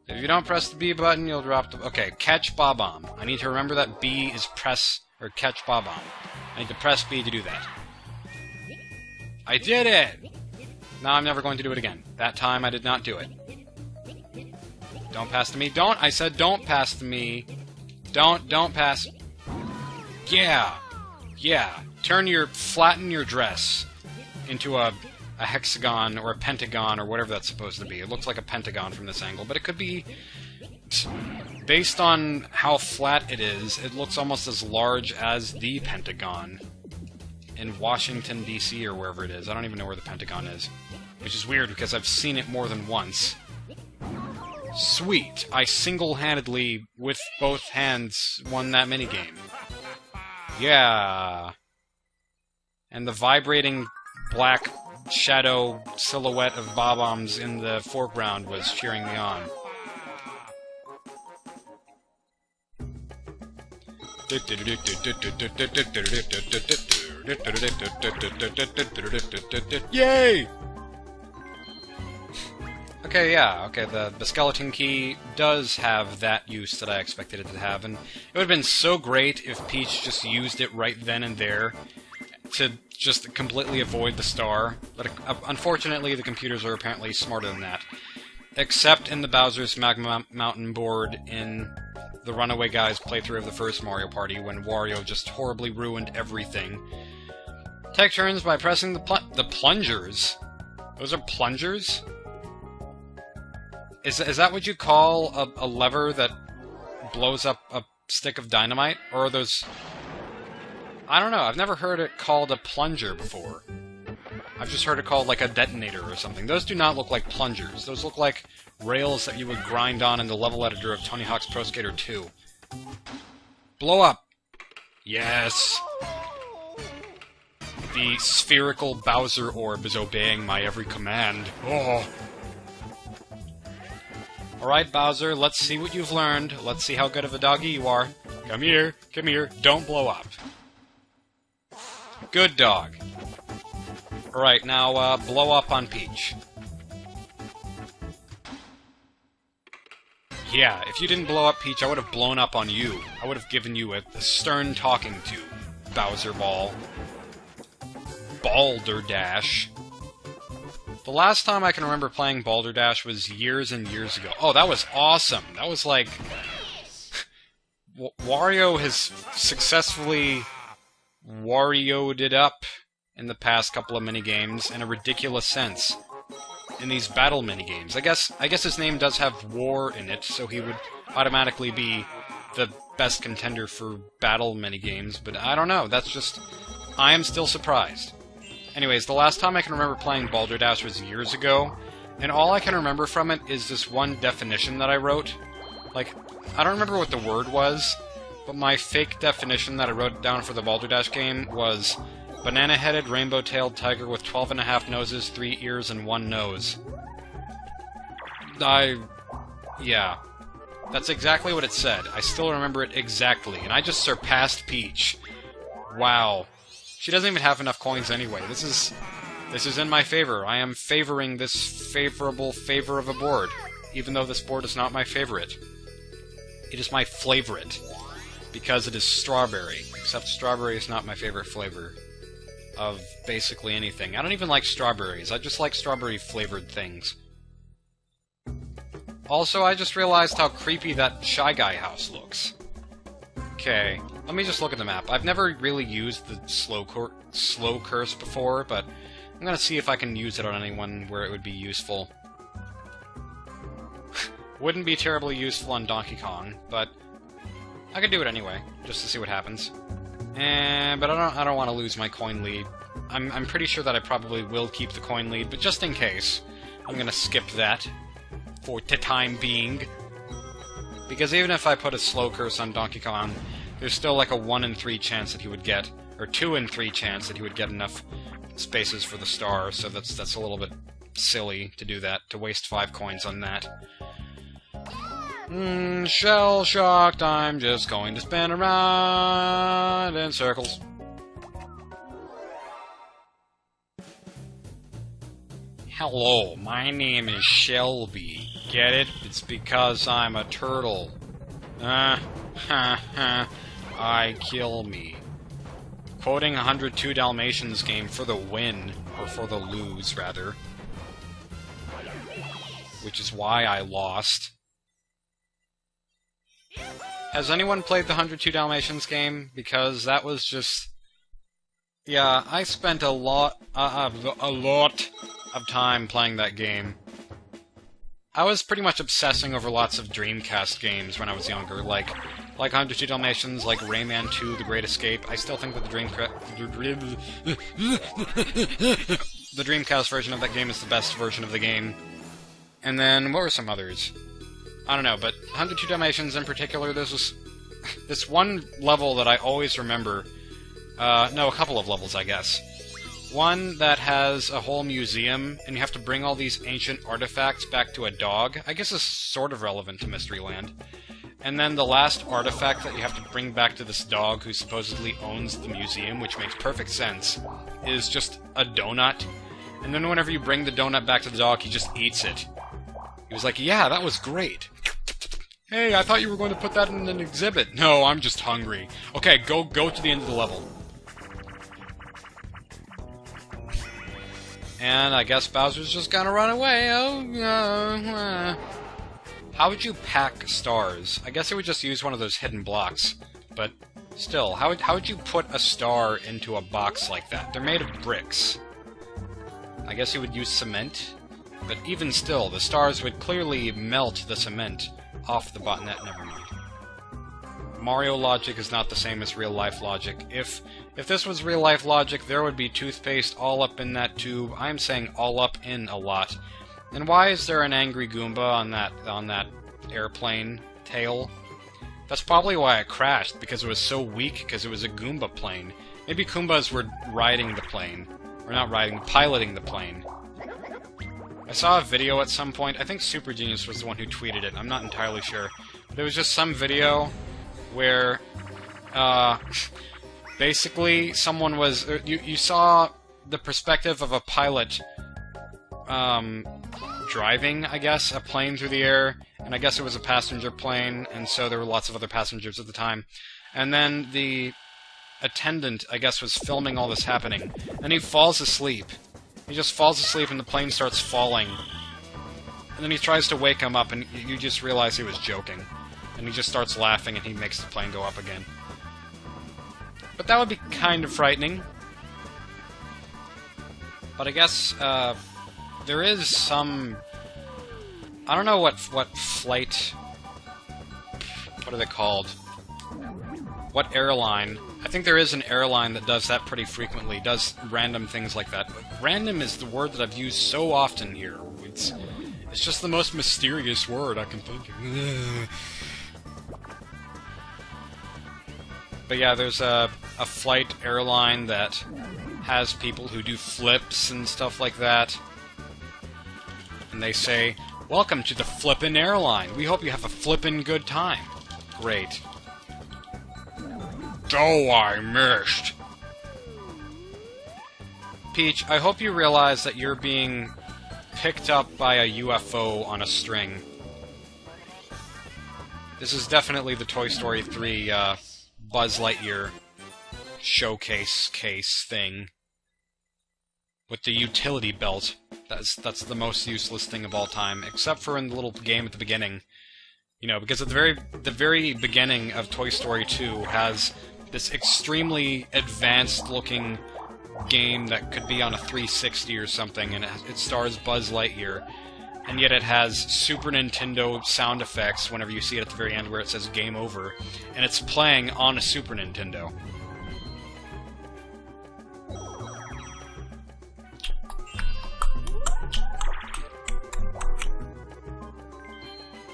If you don't press the B button, you'll drop the... Okay, catch Bob-omb. I need to remember that B is press... or catch Bob-omb. I need to press B to do that. I did it! Now I'm never going to do it again. That time I did not do it. Don't pass to me. Don't! I said don't pass to me. Don't pass. Yeah! Yeah. Flatten your dress into a hexagon or a pentagon or whatever that's supposed to be. It looks like a pentagon from this angle, but it could be... Based on how flat it is, it looks almost as large as the Pentagon in Washington, D.C. or wherever it is. I don't even know where the Pentagon is. Which is weird, because I've seen it more than once. Sweet! I single-handedly, with both hands, won that minigame. Yeah! And the vibrating black shadow silhouette of Bob-ombs in the foreground was cheering me on. Yay! Okay, yeah, okay, the skeleton key does have that use that I expected it to have, and it would have been so great if Peach just used it right then and there to just completely avoid the star, but unfortunately the computers are apparently smarter than that. Except in the Bowser's Magma Mountain board in the Runaway Guys playthrough of the first Mario Party, when Wario just horribly ruined everything. Take turns by pressing the plungers. Those are plungers? Is that what you call a lever that blows up a stick of dynamite? Or are those... I don't know, I've never heard it called a plunger before. I've just heard it called like a detonator or something. Those do not look like plungers. Those look like rails that you would grind on in the level editor of Tony Hawk's Pro Skater 2. Blow up! Yes! The spherical Bowser orb is obeying my every command. Oh! Alright, Bowser, let's see what you've learned. Let's see how good of a doggy you are. Come here, don't blow up. Good dog. Alright, now, blow up on Peach. Yeah, if you didn't blow up Peach, I would have blown up on you. I would have given you a stern talking to, Bowser Ball. Balderdash. The last time I can remember playing Balderdash was years and years ago. Oh, that was awesome! That was like... Wario has successfully Wario'd it up in the past couple of minigames in a ridiculous sense. In these battle minigames. I guess his name does have war in it, so he would automatically be the best contender for battle minigames, but I don't know, that's just... I am still surprised. Anyways, the last time I can remember playing Balderdash was years ago, and all I can remember from it is this one definition that I wrote. Like, I don't remember what the word was, but my fake definition that I wrote down for the Balderdash game was... banana-headed, rainbow-tailed tiger with 12.5 noses, 3 ears, and 1 nose. Yeah. That's exactly what it said. I still remember it exactly, and I just surpassed Peach. Wow. She doesn't even have enough coins anyway. This is in my favor. I am favoring this favorable favor of a board, even though this board is not my favorite. It is my flavorite, because it is strawberry, except strawberry is not my favorite flavor of basically anything. I don't even like strawberries. I just like strawberry-flavored things. Also, I just realized how creepy that Shy Guy house looks. Okay, let me just look at the map. I've never really used the slow curse before, but I'm gonna see if I can use it on anyone where it would be useful. Wouldn't be terribly useful on Donkey Kong, but I could do it anyway, just to see what happens. But I don't want to lose my coin lead. I'm pretty sure that I probably will keep the coin lead, but just in case, I'm gonna skip that for the time being. Because even if I put a slow curse on Donkey Kong, there's still like a 1 in 3 chance that he would get, or 2 in 3 chance that he would get enough spaces for the star, so that's a little bit silly to do that, to waste 5 coins on that. Shell-shocked, I'm just going to spin around in circles. Hello, my name is Shelby. Get it? It's because I'm a turtle. Ha ha. I kill me. Quoting 102 Dalmatians game for the win, or for the lose, rather. Which is why I lost. Has anyone played the 102 Dalmatians game? Because that was just... Yeah, I spent a lot of time playing that game. I was pretty much obsessing over lots of Dreamcast games when I was younger, like 102 Dalmatians, like Rayman 2, The Great Escape. I still think that the Dreamcast version of that game is the best version of the game. And then, what were some others? I don't know, but 102 Dalmatians in particular, there's this one level that I always remember. No, a couple of levels, I guess. One that has a whole museum, and you have to bring all these ancient artifacts back to a dog. I guess it's sort of relevant to Mysteryland. And then the last artifact that you have to bring back to this dog who supposedly owns the museum, which makes perfect sense, is just a donut. And then whenever you bring the donut back to the dog, he just eats it. He was like, yeah, that was great. Hey, I thought you were going to put that in an exhibit. No, I'm just hungry. Okay, go to the end of the level. And I guess Bowser's just gonna run away. Oh, How would you pack stars? I guess I would just use one of those hidden blocks. But still, how would you put a star into a box like that? They're made of bricks. I guess you would use cement. But even still, the stars would clearly melt the cement off the botnet. Never mind. Mario logic is not the same as real-life logic. If this was real-life logic, there would be toothpaste all up in that tube. I'm saying all up in a lot. And why is there an angry Goomba on that airplane tail? That's probably why it crashed, because it was so weak, because it was a Goomba plane. Maybe Goombas were riding the plane. Or not riding, piloting the plane. I saw a video at some point, I think Super Genius was the one who tweeted it, I'm not entirely sure. There was just some video where, basically someone was... You saw the perspective of a pilot, driving, I guess, a plane through the air, and I guess it was a passenger plane, and so there were lots of other passengers at the time. And then the attendant, I guess, was filming all this happening, and he falls asleep. He just falls asleep and the plane starts falling. And then he tries to wake him up and you just realize he was joking. And he just starts laughing and he makes the plane go up again. But that would be kind of frightening. But I guess, there is some... I don't know what flight... What are they called? What airline... I think there is an airline that does that pretty frequently, does random things like that. But random is the word that I've used so often here. It's just the most mysterious word I can think of. But yeah, there's a flight airline that has people who do flips and stuff like that. And they say, "Welcome to the Flippin' Airline. We hope you have a flippin' good time." Great. Oh, I missed! Peach, I hope you realize that you're being picked up by a UFO on a string. This is definitely the Toy Story 3, Buzz Lightyear showcase case thing. With the utility belt. That's the most useless thing of all time, except for in the little game at the beginning. You know, because at the very beginning of Toy Story 2 has this extremely advanced-looking game that could be on a 360 or something, and it stars Buzz Lightyear, and yet it has Super Nintendo sound effects whenever you see it at the very end where it says Game Over, and it's playing on a Super Nintendo.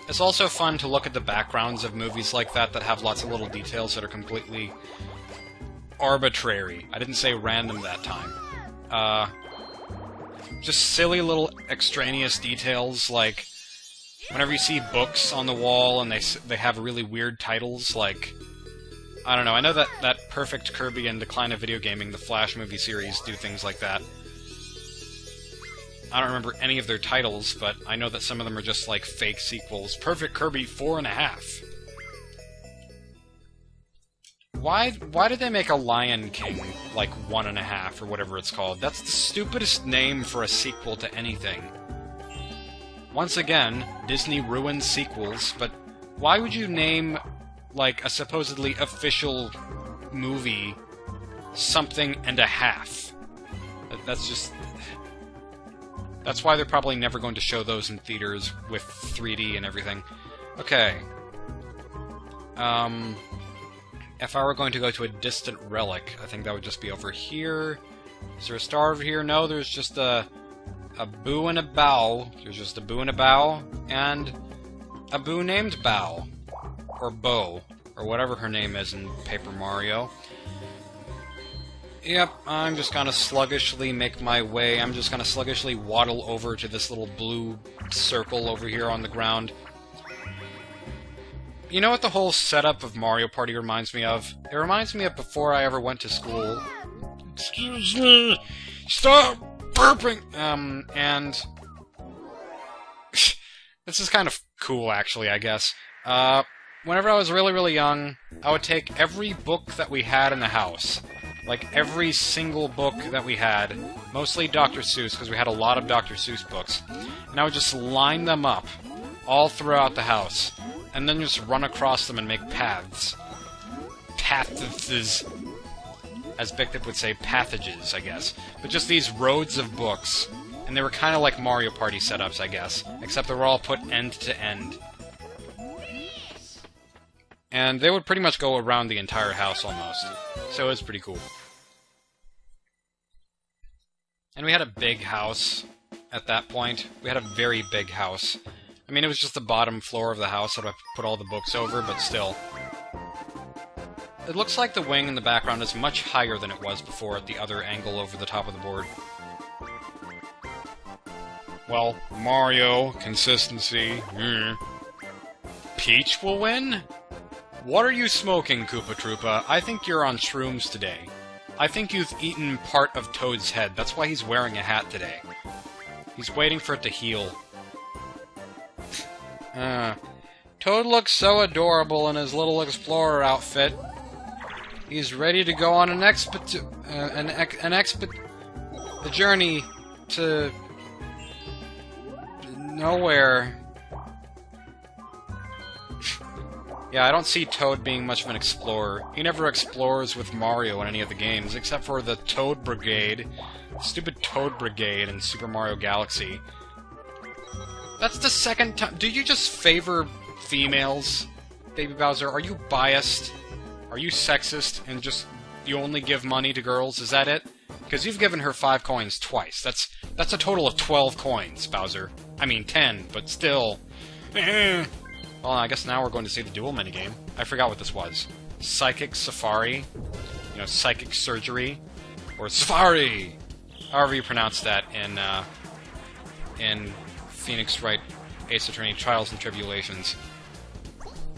It's also fun to look at the backgrounds of movies like that that have lots of little details that are completely arbitrary. I didn't say random that time. Just silly little extraneous details, like whenever you see books on the wall and they have really weird titles, like... I don't know, I know that Perfect Kirby and Decline of Video Gaming, the Flash movie series, do things like that. I don't remember any of their titles, but I know that some of them are just like fake sequels. Perfect Kirby 4.5. Why did they make a Lion King like 1.5 or whatever it's called? That's the stupidest name for a sequel to anything. Once again, Disney ruins sequels, but why would you name like a supposedly official movie something and a half? That's just... That's why they're probably never going to show those in theaters with 3D and everything. Okay. If I were going to go to a distant relic, I think that would just be over here. Is there a star over here? No, there's just a boo and a bow. There's just a boo and a bow, and a boo named Bow. Or Bo, or whatever her name is in Paper Mario. Yep, I'm just gonna sluggishly make my way. I'm just gonna sluggishly waddle over to this little blue circle over here on the ground. You know what the whole setup of Mario Party reminds me of? It reminds me of before I ever went to school. Excuse me! Stop burping! And... this is kind of cool, actually, I guess. Whenever I was really, really young, I would take every book that we had in the house. Like, every single book that we had, mostly Dr. Seuss, because we had a lot of Dr. Seuss books, and I would just line them up all throughout the house, and then just run across them and make paths. Paths, as Big Tip would say, pathages, I guess. But just these roads of books, and they were kind of like Mario Party setups, I guess, except they were all put end to end. And they would pretty much go around the entire house, almost. So it was pretty cool. And we had a big house at that point. We had a very big house. I mean, it was just the bottom floor of the house that I put all the books over, but still. It looks like the wing in the background is much higher than it was before at the other angle over the top of the board. Well, Mario, consistency. Peach will win? What are you smoking, Koopa Troopa? I think you're on shrooms today. I think you've eaten part of Toad's head. That's why he's wearing a hat today. He's waiting for it to heal. Toad looks so adorable in his little explorer outfit. He's ready to go on a journey to nowhere. Yeah, I don't see Toad being much of an explorer. He never explores with Mario in any of the games, except for the Toad Brigade. Stupid Toad Brigade in Super Mario Galaxy. That's the second time... Do you just favor females, Baby Bowser? Are you biased? Are you sexist and just... you only give money to girls? Is that it? Because you've given her 5 coins twice. That's a total of 12 coins, Bowser. I mean 10, but still... Well, I guess now we're going to see the duel minigame. I forgot what this was. Psychic Safari? You know, Psychic Surgery? Or Safari! However you pronounce that in Phoenix Wright Ace Attorney Trials and Tribulations.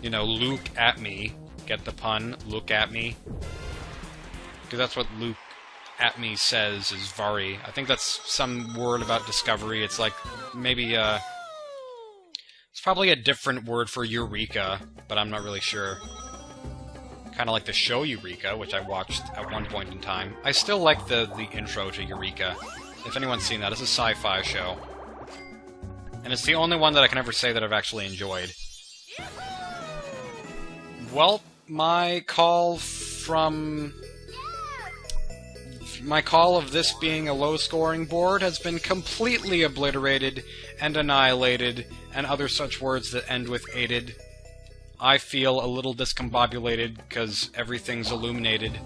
You know, Luke at me. Get the pun? Look at me. Because that's what Luke at me says is Vari. I think that's some word about discovery. It's like, maybe, it's probably a different word for Eureka, but I'm not really sure. Kind of like the show Eureka, which I watched at one point in time. I still like the intro to Eureka. If anyone's seen that, it's a sci-fi show. And it's the only one that I can ever say that I've actually enjoyed. Well, my call of this being a low-scoring board has been completely obliterated and annihilated, and other such words that end with aided. I feel a little discombobulated because everything's illuminated.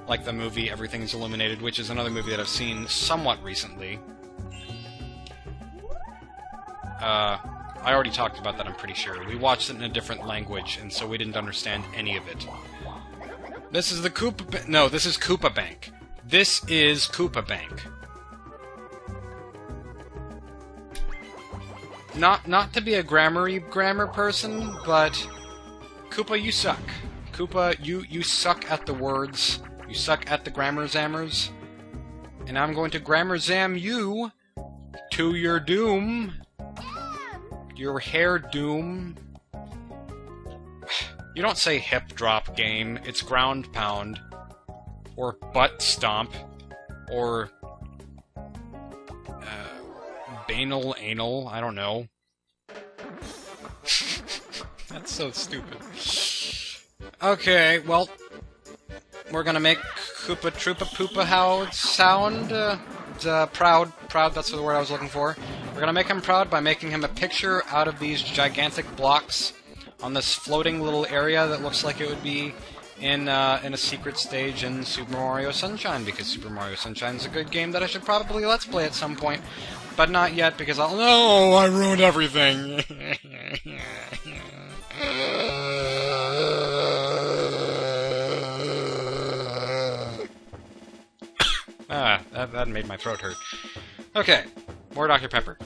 Like the movie Everything's Illuminated, which is another movie that I've seen somewhat recently. I already talked about that, I'm pretty sure. We watched it in a different language, and so we didn't understand any of it. This is the Koopa... No, this is Koopa Bank. This is Koopa Bank. Not to be a grammar person, but... Koopa, you suck. Koopa, you suck at the words You suck at the grammar zammers. And I'm going to grammar zam you to your doom. Your hair doom. You don't say hip drop game. It's ground pound. Or butt stomp. Or banal anal. I don't know. That's so stupid. Okay, well, we're gonna make Koopa Troopa Poopa how sound. Proud, that's the word I was looking for. We're gonna make him proud by making him a picture out of these gigantic blocks on this floating little area that looks like it would be in a secret stage in Super Mario Sunshine, because Super Mario Sunshine is a good game that I should probably Let's Play at some point. But not yet, because I ruined everything! That made my throat hurt. Okay, more Dr. Pepper.